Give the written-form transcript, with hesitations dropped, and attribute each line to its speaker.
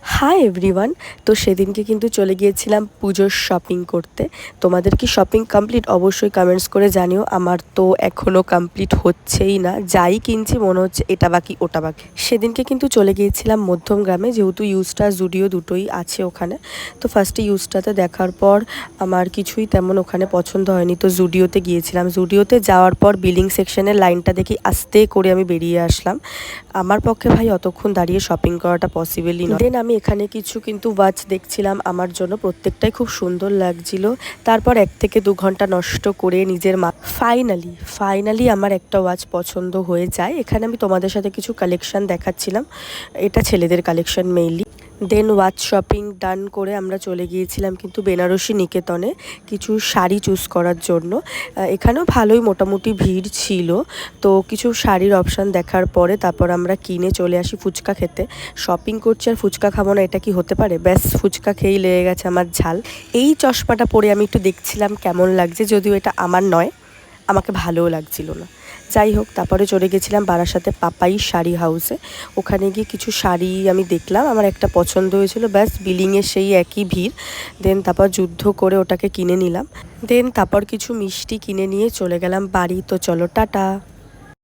Speaker 1: Hi everyone. তো সেদিনকে কিন্তু চলে গিয়েছিলাম পুজোর শপিং করতে। তোমাদের কি শপিং কমপ্লিট? অবশ্যই কমেন্টস করে জানিও। আমার তো এখনও কমপ্লিট হচ্ছেই না, যাই কিনছি মনে হচ্ছে এটা বাকি ওটা বাকি। সেদিনকে কিন্তু চলে গিয়েছিলাম মধ্যমগ্রামে, যেহেতু ইউস্টার জুডিও দুটোই আছে ওখানে। তো ফার্স্টে ইউস্টাতে দেখার পর আমার কিছুই তেমন ওখানে পছন্দ হয়নি, তো জুডিওতে গিয়েছিলাম। জুডিওতে যাওয়ার পর বিলিং সেকশনের লাইনটা দেখি আস্তে করে আমি বেরিয়ে আসলাম। আমার পক্ষে ভাই অতক্ষণ দাঁড়িয়ে শপিং করাটা পসিবলই নয়। দেন আমি এখানে কিছু কিন্তু ওয়াচ দেখছিলাম আমার জন্য, প্রত্যেকটাই খুব সুন্দর লাগছিল। তারপর 1 থেকে 2 ঘন্টা নষ্ট করে নিজের ফাইনালি আমার একটা ওয়াচ পছন্দ হয়ে যায়। এখানে আমি তোমাদের সাথে কিছু কালেকশন দেখাচ্ছিলাম, এটা ছেলেদের কালেকশন মেইনলি। দেন ওয়াচ শপিং ডান করে আমরা চলে গিয়েছিলাম কিন্তু বেনারসি নিকেতনে কিছু শাড়ি চুজ করার জন্য। এখানেও ভালোই মোটামুটি ভিড় ছিল। তো কিছু শাড়ির অপশান দেখার পরে তারপর আমরা কিনে চলে আসি ফুচকা খেতে। শপিং করছি আর ফুচকা খাবো না, এটা কি হতে পারে? ব্যাস ফুচকা খেয়েই লেগে গেছে আমার ঝাল। এই চশমাটা পরে আমি একটু দেখছিলাম কেমন লাগছে, যদিও এটা আমার নয়, আমাকে ভালোও লাগছিল না। যাই হোক, তারপরে চলে গেছিলাম বারাসাতে পাপাই শাড়ি হাউসে। ওখানে গিয়ে কিছু শাড়ি আমি দেখলাম, আমার একটা পছন্দ হয়েছিল। ব্যাস বিলিংয়ে সেই একই ভিড়। দেন তারপর যুদ্ধ করে ওটাকে কিনে নিলাম। দেন তারপর কিছু মিষ্টি কিনে নিয়ে চলে গেলাম বাড়ি। তো চলো টাটা।